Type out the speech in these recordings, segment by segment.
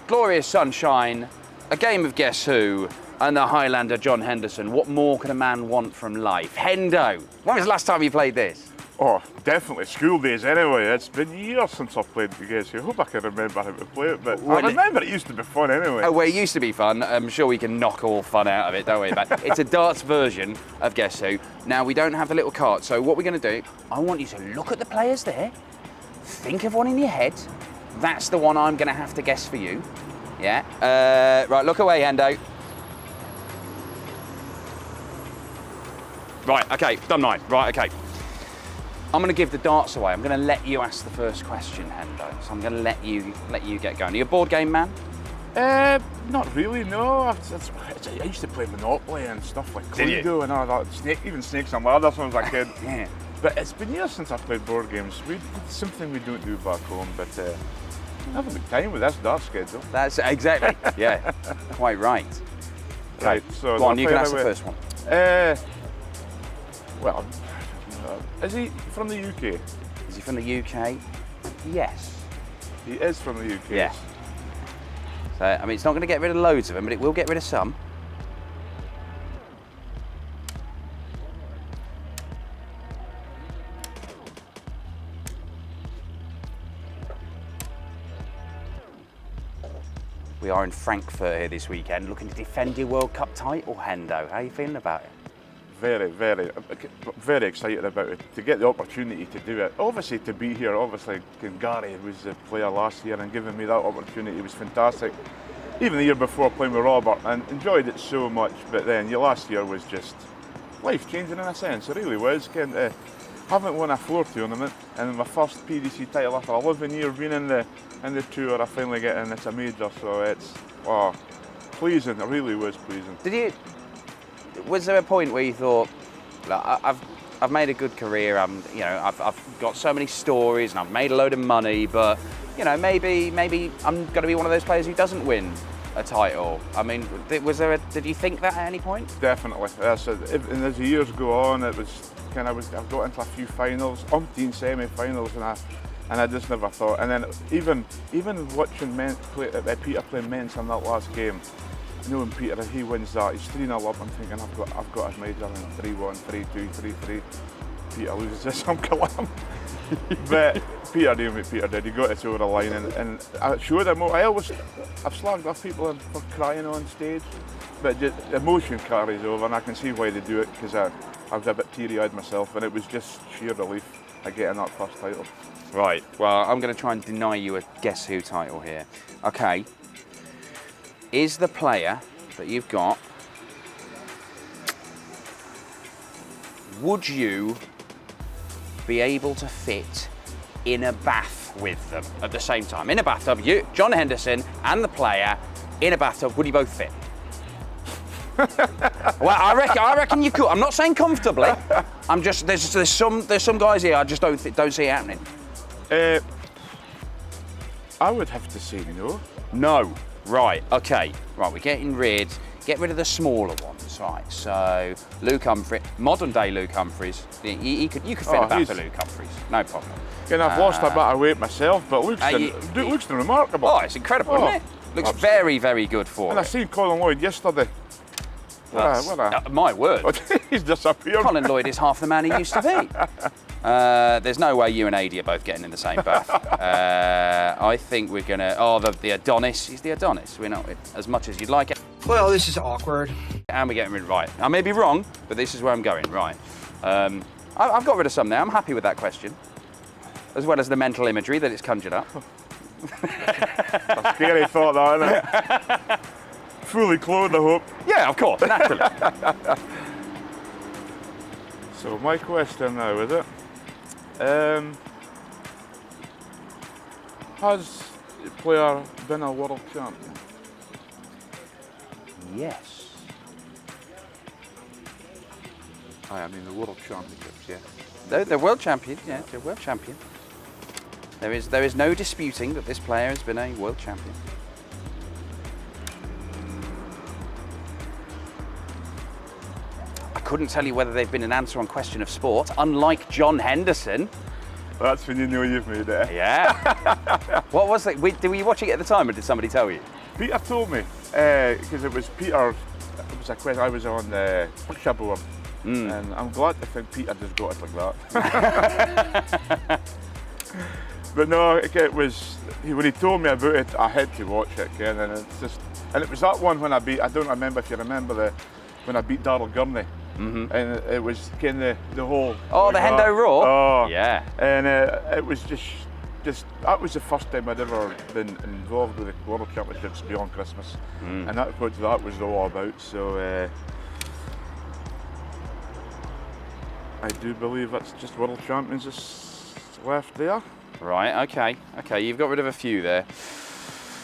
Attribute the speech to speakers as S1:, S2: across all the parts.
S1: glorious sunshine, a game of Guess Who, and the Highlander John Henderson. What more can a man want from life? Hendo, when was the last time you played this?
S2: Oh, definitely school days anyway. It's been years since I've played the Guess Who. I hope I can remember how to play it, but I remember it used to be fun anyway.
S1: Oh, well, it used to be fun. I'm sure we can knock all fun out of it, don't we? But it's a darts version of Guess Who. Now, we don't have the little card, so what we're going to do, I want you to look at the players there, think of one in your head. That's the one I'm going to have to guess for you. Yeah? Right, look away, Hendo. Right, okay, done mine. Right, okay. I'm going to give the darts away. I'm going to let you ask the first question, Hendo. So I'm going to let you get going. Are you a board game man?
S2: Not really, no. I used to play Monopoly and stuff like Cluedo and all that. Even Snakes and Ladders when I was a kid.
S1: Yeah.
S2: But it's been years since I played board games. It's something we don't do back home, but I have a good time with this dart schedule.
S1: That's exactly, yeah, quite right. Okay.
S2: Right, so
S1: go on, you can ask the first one.
S2: Well, is he from the UK?
S1: Is he from the UK? Yes.
S2: He is from the UK.
S1: Yeah. So, I mean, it's not going to get rid of loads of them, but it will get rid of some. We are in Frankfurt here this weekend, looking to defend your World Cup title, Hendo. How are you feeling about it?
S2: Very, very excited about it, to get the opportunity to do it. Obviously to be here, obviously Gary was the player last year and giving me that opportunity was fantastic. Even the year before playing with Robert, and enjoyed it so much, but then your last year was just life-changing in a sense, it really was. Haven't won a floor tournament, and my first PDC title after 11 years being in the tour, I finally get in. It's a major, so it's pleasing. It really was pleasing.
S1: Was there a point where you thought, I've made a good career. I've got so many stories, and I've made a load of money, but maybe I'm going to be one of those players who doesn't win a title. I mean, did you think that at any point?
S2: Definitely. And as the years go on, it was I've got into a few finals, umpteen semi-finals, and I just never thought. And then even watching Peter playing Mens in that last game, knowing Peter, he wins that, he's 3-0 up. I'm thinking I've got his major in 3-1, 3-2, 3-3. Peter loses this, I'm killing him. But Peter did what Peter did. He got us over the line, and I showed him. I've slagged off people for crying on stage, but just emotion carries over, and I can see why they do it, because I was a bit teary-eyed myself, and it was just sheer relief at getting that first title.
S1: Right. Well, I'm going to try and deny you a Guess Who title here. Okay. Is the player that you've got, would you be able to fit in a bath with them at the same time? In a bathtub, you, John Henderson, and the player in a bathtub, would you both fit? Well, I reckon you could. I'm not saying comfortably. I'm just there's some guys here I just don't see it happening.
S2: I would have to say no.
S1: No. Right. Okay. Right. We're get rid of the smaller ones. Right. So Luke Humphries, modern day Luke Humphries. You could fit a bath for Luke Humphries. No problem.
S2: And I've lost a bit of weight myself, but looks remarkable.
S1: Oh, it's incredible, isn't it? Looks very, very good for
S2: And I seen Colin Lloyd yesterday.
S1: My word.
S2: He's disappeared.
S1: Colin Lloyd is half the man he used to be. There's no way you and Adi are both getting in the same bath. I think we're going to... the Adonis. He's the Adonis. We're not as much as you'd like it.
S3: Well, this is awkward.
S1: And we're getting rid of... Right. I may be wrong, but this is where I'm going. Right. I've got rid of some now. I'm happy with that question. As well as the mental imagery that it's conjured up.
S2: A scary thought, that, isn't it? Fully clothed, I hope.
S1: Yeah, of course, naturally.
S2: So my question now, is it? Has the player been a world champion?
S1: Yes.
S2: I mean the world championships, yeah.
S1: They're world champion, yeah, they're world champion. There is no disputing that this player has been a world champion. I couldn't tell you whether they've been an answer on Question of Sport, unlike John Henderson,
S2: That's when you know you've made it.
S1: Yeah. What was it? Did we watch it at the time, or did somebody tell you?
S2: Peter told me, because it was Peter, it was a question, I was on the picture board, and I'm glad to think Peter just got it like that. But no, it was, when he told me about it, I had to watch it again, and it's just, and it was that one when I don't remember if you remember when I beat Darrell Gurney, and it was kind of the whole...
S1: Oh, the Hendo Raw?
S2: Oh,
S1: yeah.
S2: And it was just, that was the first time I'd ever been involved with the World Championships beyond Christmas, and that's what that was all about. So I do believe that's just World Champions is left there.
S1: Right. Okay. You've got rid of a few there.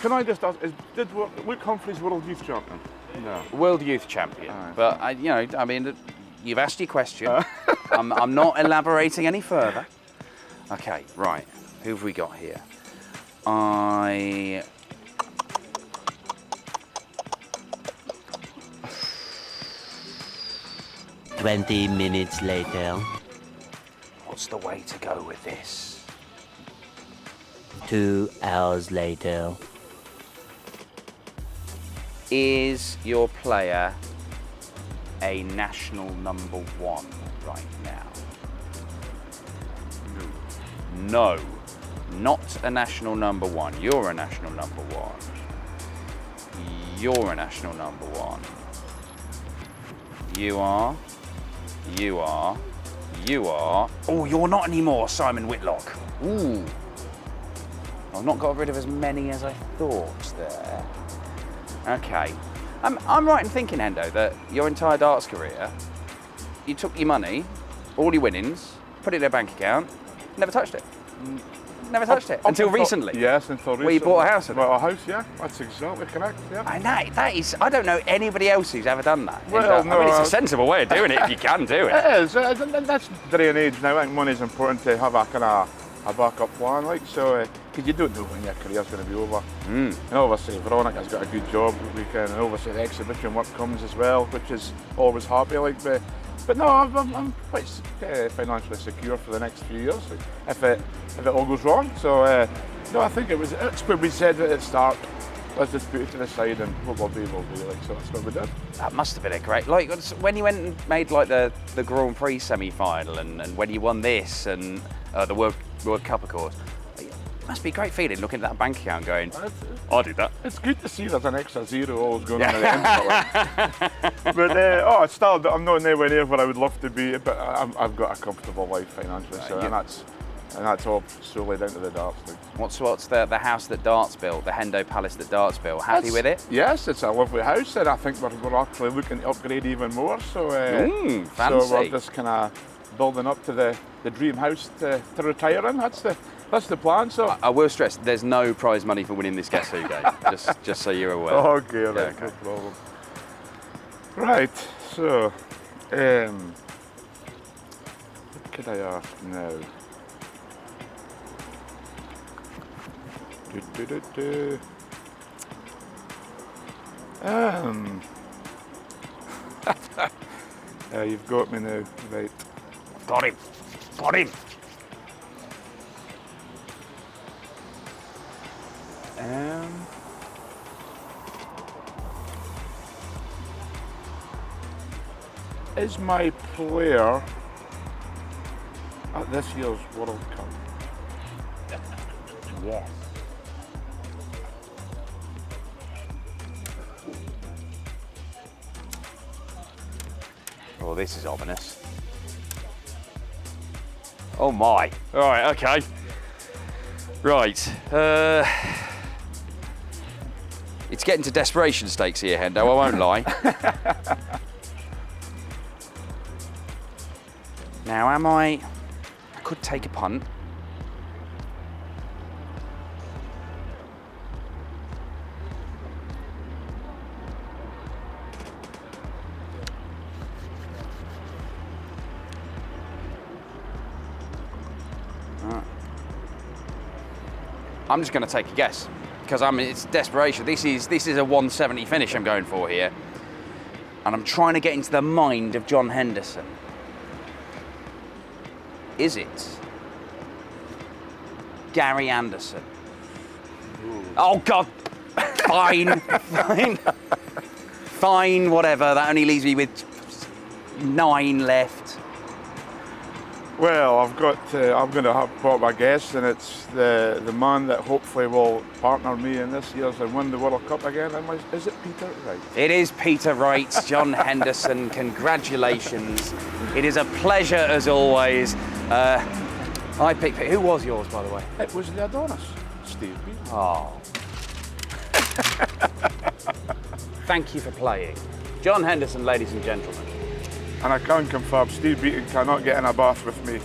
S2: Can I just ask? Did Luke Humphreys World Youth Champion? No.
S1: World Youth Champion.
S2: Aye.
S1: But you've asked your question. I'm not elaborating any further. Okay. Right. Who have we got here?
S3: 20 minutes later.
S1: What's the way to go with this?
S3: 2 hours later.
S1: Is your player a national number one right now? No. Not a national number one. You're a national number one. You're a national number one. You are. You are. You are. Oh, you're not anymore, Simon Whitlock. Ooh. I've not got rid of as many as I thought there. Okay. I'm right in thinking, Hendo, that your entire darts career, you took your money, all your winnings, put it in a bank account, never touched it. Never touched it until recently.
S2: Yes, until recently.
S1: Where you bought a house.
S2: Well, a house, yeah. That's exactly correct. Yeah.
S1: And that is, I don't know anybody else who's ever done that.
S2: Well,
S1: I mean, it's a sensible way of doing it if you can do it.
S2: It is. That's day and age now. I think money's important to have a kind of a backup plan, like so, because you don't know when your career's going to be over. And obviously, Veronica's got a good job. And obviously the exhibition work comes as well, which is always happy. Like, but no, I'm quite financially secure for the next few years, like, if it all goes wrong. So no, I think it's what we said at the start. Let's just put it to the side and what we'll be. Like, so that's what we did.
S1: That must have been a great, like when you went and made like the Grand Prix semi-final and when you won this and the World Cup, of course. It must be a great feeling looking at that bank account going, I did that.
S2: It's good to see there's an extra zero always going on at the end. But still, I'm not anywhere near where I would love to be, but I've got a comfortable life financially, so, and that's all solely down to the darts thing.
S1: What's the house that Darts built, the Hendo Palace that Darts built? Happy with it?
S2: Yes, it's a lovely house, and I think we're actually looking to upgrade even more. So,
S1: fancy.
S2: So we're just kind of building up to the dream house to retire in. That's the plan. So
S1: I will stress, there's no prize money for winning this Guess Who game. just so you're aware.
S2: Okay, right, no problem. Right, so what could I ask now? You've got me now, right?
S1: Got him.
S2: Is my player at this year's World Cup?
S1: Yes. Oh, this is ominous. Oh my. All right, okay. Right. It's getting to desperation stakes here, Hendo, I won't lie. Now, I could take a punt. I'm just going to take a guess because it's desperation. This is a 170 finish I'm going for here, and I'm trying to get into the mind of John Henderson. Is it Gary Anderson. Oh, God. Fine. Fine. Fine, whatever. That only leaves me with 9 left.
S2: Well, I'm going to have brought my guest, and it's the man that hopefully will partner me in this year's and win the World Cup again. Is it Peter Wright?
S1: It is Peter Wright, John Henderson. Congratulations. It is a pleasure as always. I picked. Who was yours, by the way?
S2: It was the Adonis, Steve Beaton.
S1: Oh. Thank you for playing. John Henderson, ladies and gentlemen.
S2: And I can confirm, Steve Beaton cannot get in a bath with me.